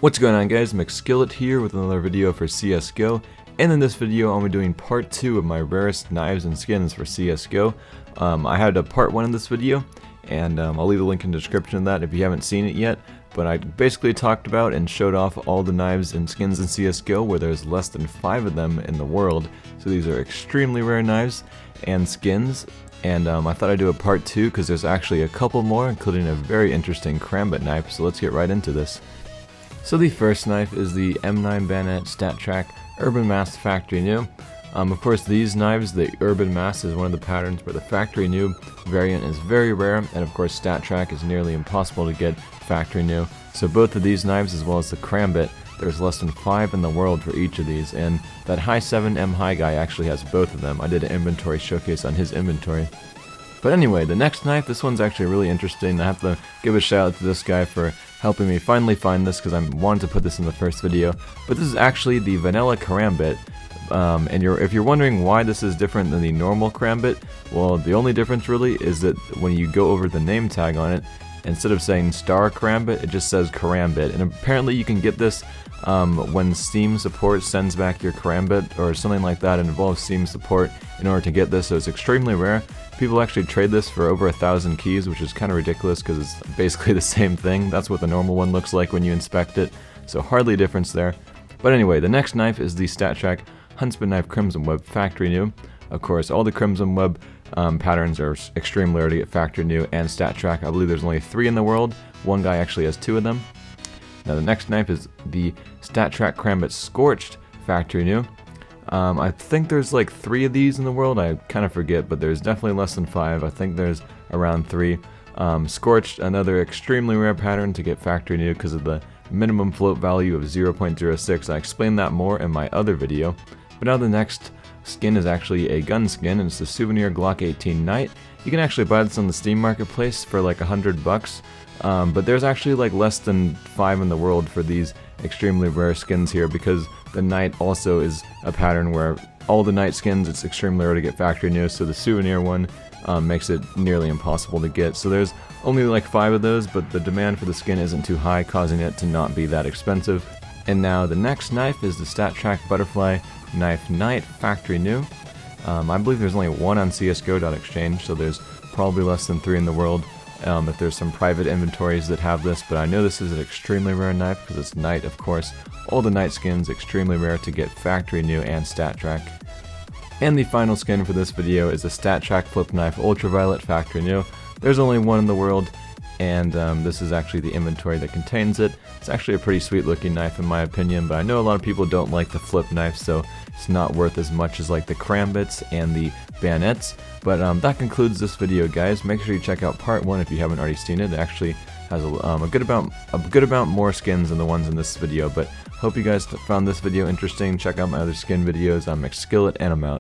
What's going on, guys? Mcskillet here with another video for CSGO, and in this video I'll be doing part 2 of my rarest knives and skins for CSGO. I had a part 1 in this video, and I'll leave a link in the description of that if you haven't seen it yet, but I basically talked about and showed off all the knives and skins in CSGO where there's less than 5 of them in the world, so these are extremely rare knives and skins. And I thought I'd do a part 2 because there's actually a couple more, including a very interesting Karambit knife, so let's get right into this. So the first knife is the M9 Bayonet Stattrak Urban Mass Factory New. Of course, these knives, the Urban Mass is one of the patterns, but the Factory New variant is very rare, and of course Stattrak is nearly impossible to get Factory New. So both of these knives, as well as the Karambit, there's less than 5 in the world for each of these, and that High 7 M High guy actually has both of them. I did an inventory showcase on his inventory. But anyway, the next knife, this one's actually really interesting. I have to give a shout out to this guy for helping me finally find this because I wanted to put this in the first video. But this is actually the Vanilla Karambit. And if you're wondering why this is different than the normal Karambit, well, the only difference really is that when you go over the name tag on it, instead of saying Star Karambit, it just says Karambit. And apparently you can get this when Steam support sends back your Karambit or something like that. It involves Steam support in order to get this, so it's extremely rare. People actually trade this for over 1,000 keys, which is kind of ridiculous because it's basically the same thing. That's what the normal one looks like when you inspect it, so hardly a difference there. But anyway, the next knife is the Stattrak Huntsman Knife Crimson Web Factory New. Of course, all the Crimson Web patterns are extremely rare to get Factory New, and Stattrak, I believe there's only 3 in the world. One guy actually has 2 of them. Now the next knife is the Stattrak Karambit Scorched Factory New. I think there's like 3 of these in the world, I kind of forget, but there's definitely less than 5. I think there's around 3. Scorched, another extremely rare pattern to get Factory New because of the minimum float value of 0.06. I explained that more in my other video. But now the next skin is actually a gun skin, and it's the Souvenir Glock 18 Night. You can actually buy this on the Steam marketplace for like $100, but there's actually like less than 5 in the world for these extremely rare skins here, because the Night also is a pattern where all the Night skins, it's extremely rare to get Factory New, so the Souvenir one makes it nearly impossible to get. So there's only like 5 of those, but the demand for the skin isn't too high, causing it to not be that expensive. And now the next knife is the Stattrak Butterfly Knife Night Factory New. I believe there's only 1 on CSGO.exchange, so there's probably less than 3 in the world. If there's some private inventories that have this, but I know this is an extremely rare knife because it's Night, of course. All the Night skins, extremely rare to get Factory New and Stattrak. And the final skin for this video is the Stattrak Flip Knife Ultraviolet Factory New. There's only 1 in the world, and this is actually the inventory that contains it. It's actually a pretty sweet looking knife in my opinion, but I know a lot of people don't like the flip knife, so it's not worth as much as like the Karambits and the Bayonets. But that concludes this video, guys. Make sure you check out part 1 if you haven't already seen it. It actually has a good amount more skins than the ones in this video, but hope you guys found this video interesting. Check out my other skin videos. I'm Mcskillet, and I'm out.